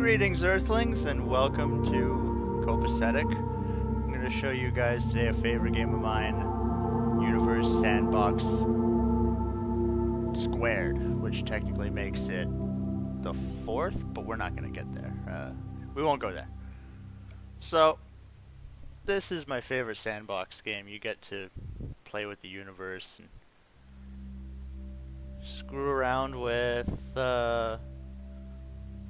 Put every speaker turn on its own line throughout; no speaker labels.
Greetings, Earthlings, and welcome to Copecetic. I'm going to show you guys today a favorite game of mine, Universe Sandbox Squared, which technically makes it the fourth, but we're not going to get there. We won't go there. So, this is my favorite sandbox game. You get to play with the universe and screw around with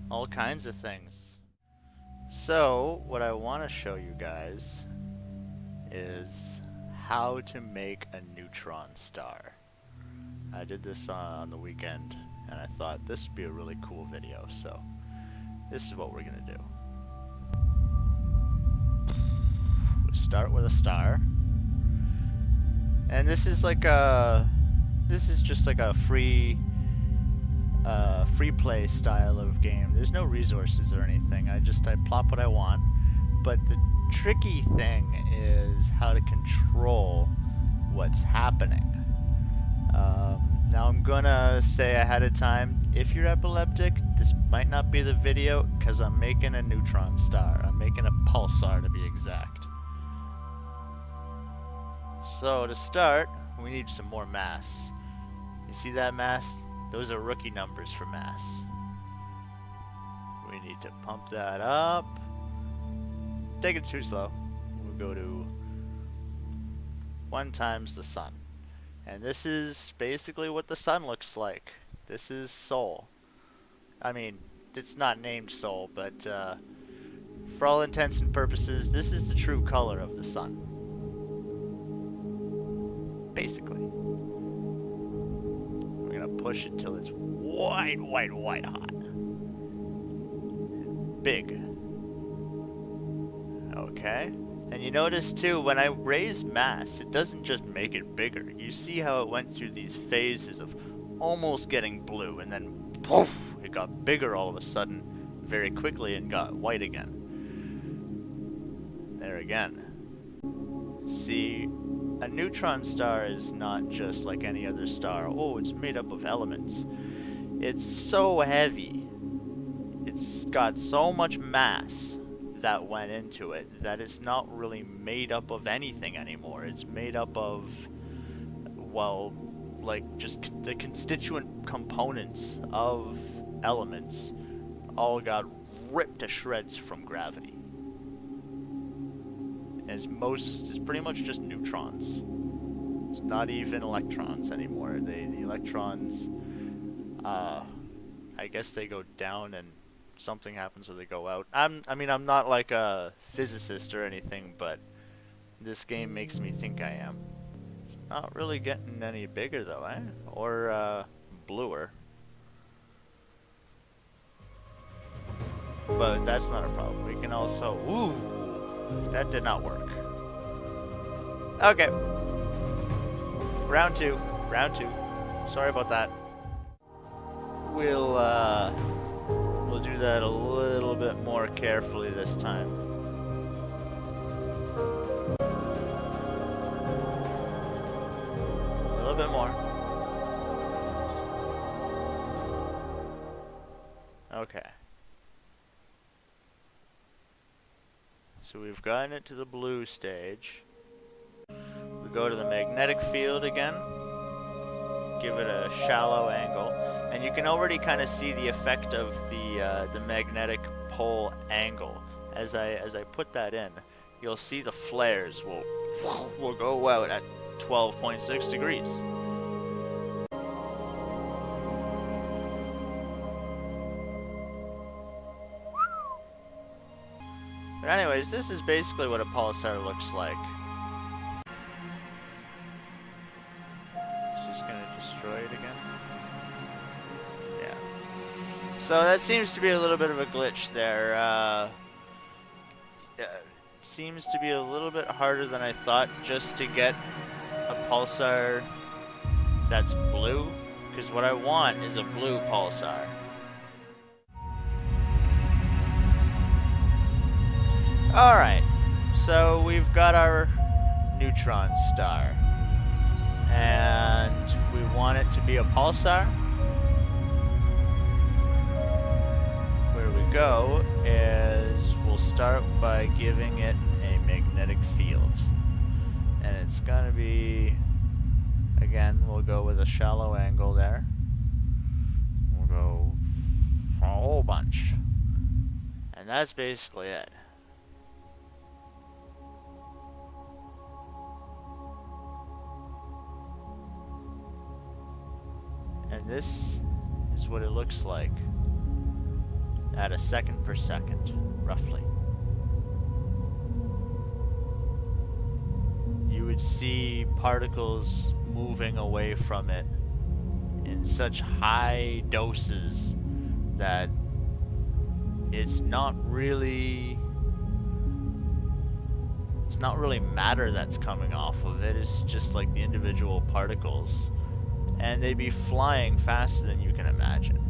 all kinds of things. So, what I want to show you guys is how to make a neutron star. I did this on the weekend, and I thought this would be a really cool video, so this is what we're going to do. We start with a star, and this is like a just like a free play style of game. There's no resources or anything. I plop what I want. But the tricky thing is how to control what's happening. Now I'm gonna say ahead of time, if you're epileptic, this might not be the video because I'm making a neutron star. I'm making a pulsar to be exact. So to start, we need some more mass. You see that mass? Those are rookie numbers for mass. We need to pump that up. Take it too slow. We'll go to 1 times the sun. And this is basically what the sun looks like. This is Sol. I mean, it's not named Sol, but for all intents and purposes, this is the true color of the sun. Basically. Push it till it's white hot. Big. Okay. And you notice too, when I raise mass, it doesn't just make it bigger. You see how it went through these phases of almost getting blue, and then poof, it got bigger all of a sudden very quickly and got white again. There again. See, a neutron star is not just like any other star. Oh, it's made up of elements. It's so heavy. It's got so much mass that went into it that it's not really made up of anything anymore. It's made up of, well, like just the constituent components of elements all got ripped to shreds from gravity. And it's pretty much just neutrons. It's not even electrons anymore. The electrons, I guess they go down and something happens where they go out. I mean, I'm not like a physicist or anything, but this game makes me think I am. It's not really getting any bigger though, eh? Or bluer. But that's not a problem. We can also, ooh! That did not work. Okay. Round two. Sorry about that. We'll do that a little bit more carefully this time. A little bit more. Okay. So we've gotten it to the blue stage. We go to the magnetic field again. Give it a shallow angle. And you can already kind of see the effect of the magnetic pole angle. As I put that in, you'll see the flares will go out at 12.6 degrees. But anyways, this is basically what a pulsar looks like. Is this gonna destroy it again? Yeah. So that seems to be a little bit of a glitch there. Seems to be a little bit harder than I thought just to get a pulsar that's blue, because what I want is a blue pulsar. Alright, so we've got our neutron star, and we want it to be a pulsar. Where we go is we'll start by giving it a magnetic field. And it's gonna be, again, we'll go with a shallow angle there. We'll go a whole bunch. And that's basically it. And this is what it looks like at a second per second, roughly. You would see particles moving away from it in such high doses that it's not really matter that's coming off of it. It's just like the individual particles. And they'd be flying faster than you can imagine.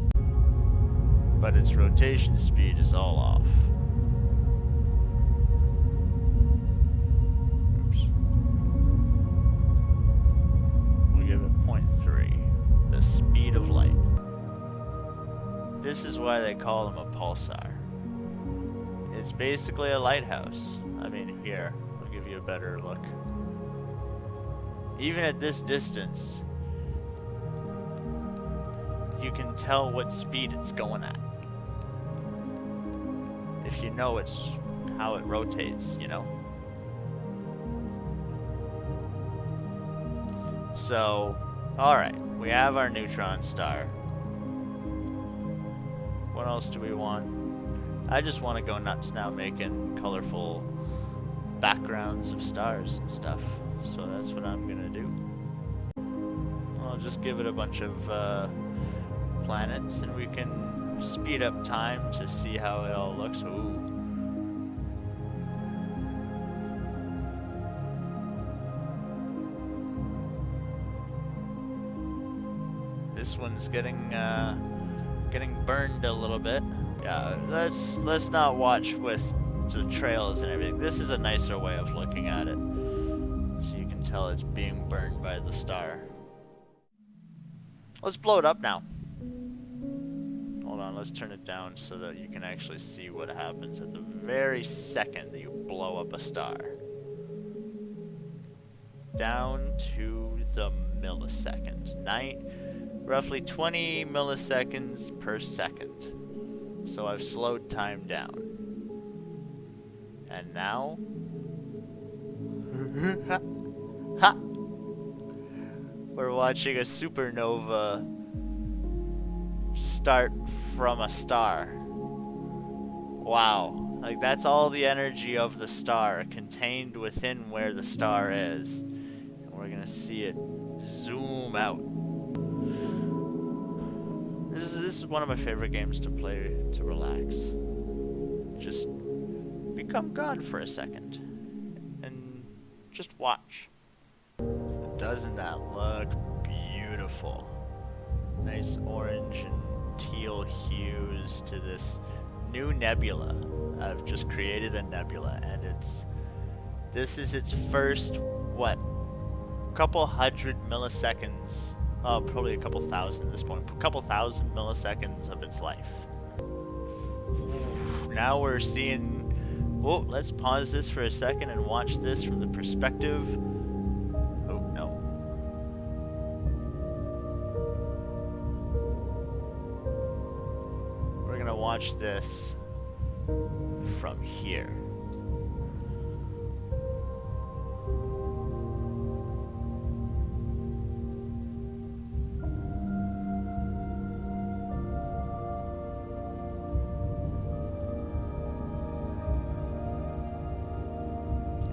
But its rotation speed is all off. Oops. We'll give it 0.3. The speed of light. This is why they call them a pulsar. It's basically a lighthouse. I mean, here, I'll give you a better look. Even at this distance, you can tell what speed it's going at. If you know it's how it rotates, you know? So, alright, we have our neutron star. What else do we want? I just want to go nuts now making colorful backgrounds of stars and stuff. So that's what I'm gonna do. I'll just give it a bunch of planets, and we can speed up time to see how it all looks. Ooh. This one's getting burned a little bit. Yeah, let's not watch with the trails and everything. This is a nicer way of looking at it, so you can tell it's being burned by the star. Let's blow it up now. Hold on, let's turn it down so that you can actually see what happens at the very second that you blow up a star. Down to the millisecond. Roughly 20 milliseconds per second. So I've slowed time down. And now... Ha! We're watching a supernova start from a star. Wow. Like, that's all the energy of the star contained within where the star is. And we're gonna see it zoom out. This is one of my favorite games to play to relax. Just become God for a second. And just watch. Doesn't that look beautiful? Nice orange and teal hues to this new nebula. I've just created a nebula, and this is its first, what, couple hundred milliseconds, probably a couple thousand at this point, a couple thousand milliseconds of its life. Now we're seeing, oh, let's pause this for a second and watch this from the perspective. Oh, no. We're gonna watch this from here.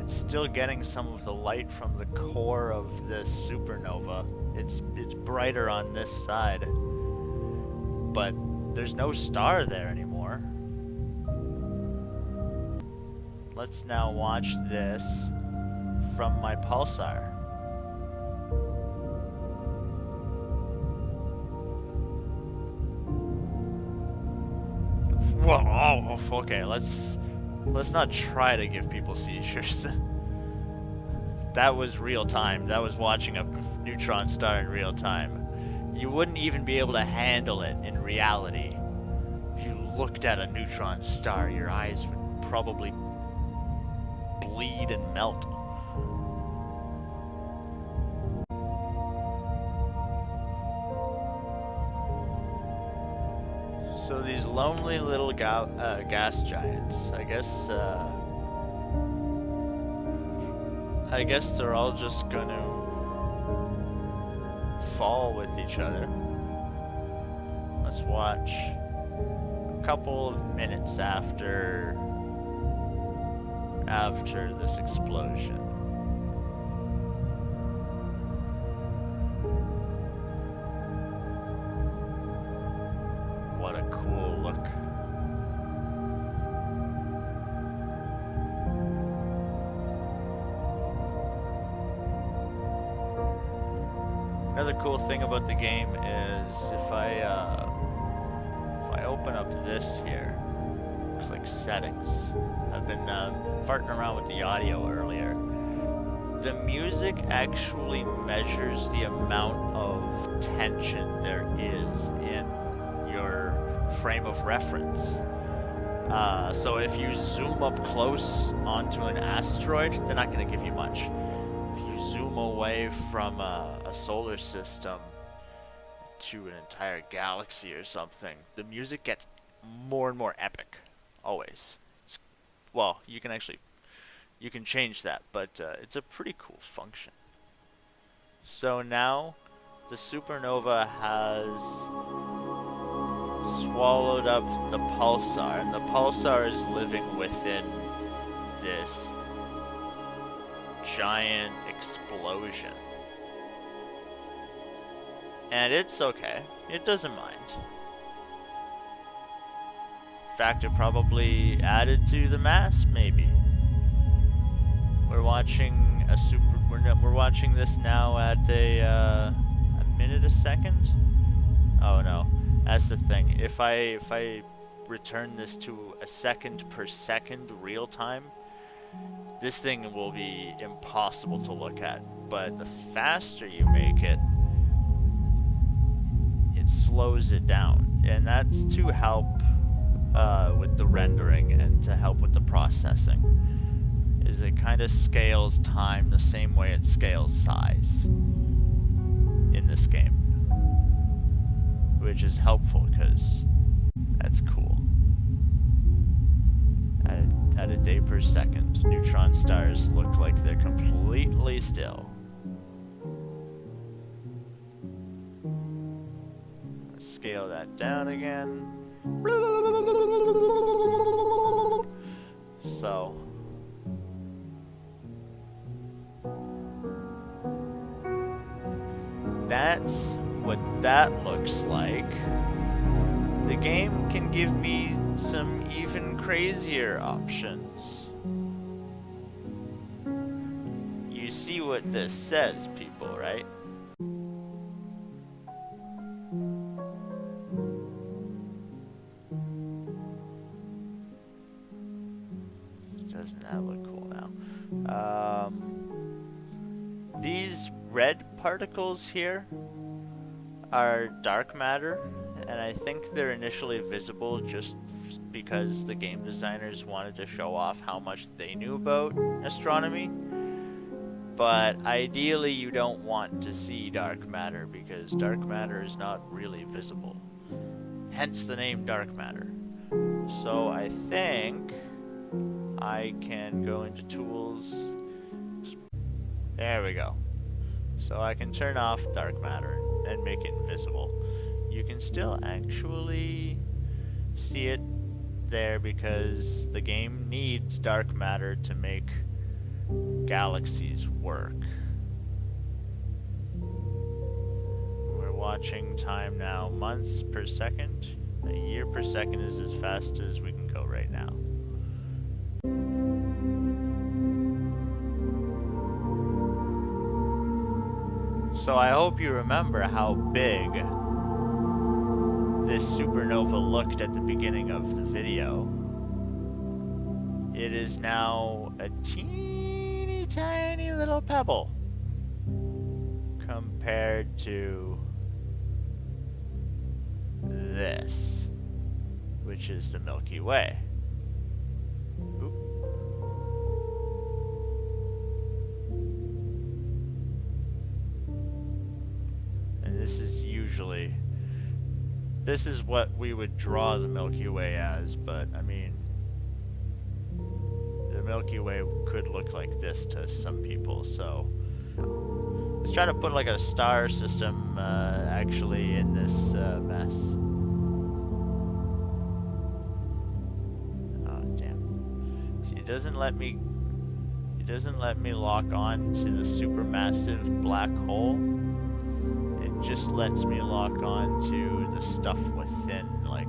Still getting some of the light from the core of this supernova. It's brighter on this side, but there's no star there anymore. Let's now watch this from my pulsar. Whoa, oh, okay, let's not try to give people seizures. That was real time. That was watching a neutron star in real time. You wouldn't even be able to handle it in reality if you looked at a neutron star, your eyes would probably bleed and melt. So these lonely little gas giants, I guess they're all just gonna fall with each other. Let's watch a couple of minutes after this explosion. What a cool look. Another cool thing about the game is if I open up this here, click settings. I've been farting around with the audio earlier. The music actually measures the amount of tension there is in your frame of reference. So if you zoom up close onto an asteroid, they're not going to give you much. If you zoom away from a solar system to an entire galaxy or something, the music gets more and more epic, always. Well, you can change that, but it's a pretty cool function. So now the supernova has swallowed up the pulsar, and the pulsar is living within this giant explosion. And it's okay. It doesn't mind. In fact, it probably added to the mass, maybe. We're watching we're watching this now at a minute a second. Oh no, that's the thing. If I return this to a second per second real time, this thing will be impossible to look at. But the faster you make it, it slows it down, and that's to help with the rendering and to help with the processing. Is it kind of scales time the same way it scales size in this game, which is helpful because that's cool. At a day per second, neutron stars look like they're completely still. Let's scale that down again. So that's what that looks like. The game can give me some even crazier options. You see what this says, people, right? Doesn't that look cool now? These red particles here are dark matter, and I think they're initially visible just because the game designers wanted to show off how much they knew about astronomy. But ideally you don't want to see dark matter because dark matter is not really visible. Hence the name dark matter. So I think I can go into tools. There we go. So I can turn off dark matter and make it invisible. You can still actually see it there because the game needs dark matter to make galaxies work. We're watching time now, months per second. A year per second is as fast as we can go right now. So I hope you remember how big this supernova looked at the beginning of the video. It is now a teeny tiny little pebble compared to this. which is the Milky Way. Oop. And this is usually... This is what we would draw the Milky Way as, but, I mean... The Milky Way could look like this to some people, so... Let's try to put like a star system actually in this mess. Oh damn! See, it doesn't let me lock on to the supermassive black hole. It just lets me lock on to the stuff within. Like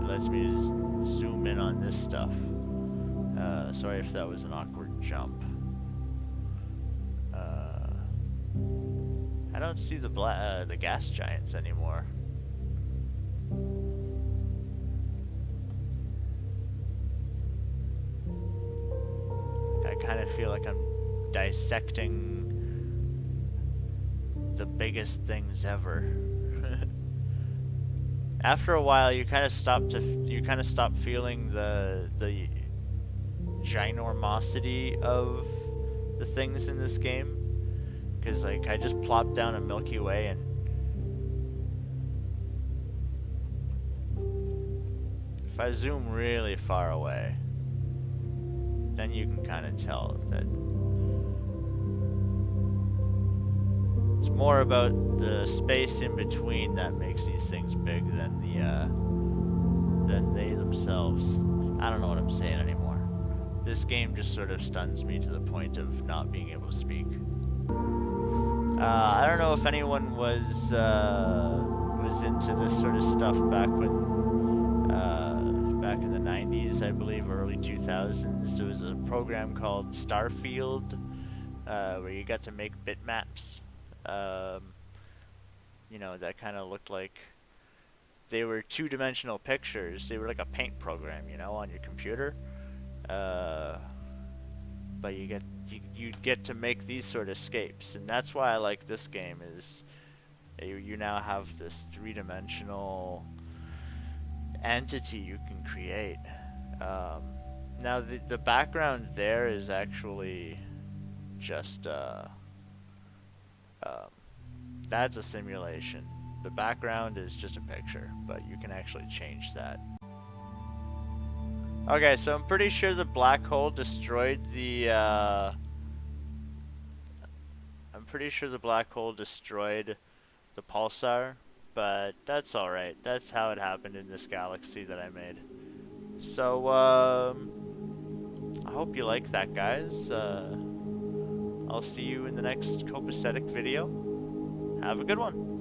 it lets me zoom in on this stuff. Sorry if that was an awkward jump. I don't see the gas giants anymore. I kind of feel like I'm dissecting the biggest things ever. After a while, you kind of stop feeling the ginormosity of the things in this game, because like I just plopped down a Milky Way, and if I zoom really far away, then you can kind of tell that it's more about the space in between that makes these things big than they themselves. I don't know what I'm saying anymore. This game just sort of stuns me to the point of not being able to speak. I don't know if anyone was into this sort of stuff back in the 90s, I believe, or early 2000s. There was a program called Starfield, where you got to make bitmaps. You know, that kind of looked like they were two-dimensional pictures. They were like a paint program, you know, on your computer. But you get to make these sort of scapes, and that's why I like this game. Is you now have this three-dimensional entity you can create. Now the background there is actually just that's a simulation. The background is just a picture, but you can actually change that. Okay, so I'm pretty sure the black hole destroyed the pulsar, but that's alright. That's how it happened in this galaxy that I made. So, I hope you like that, guys. I'll see you in the next Copecetic video. Have a good one.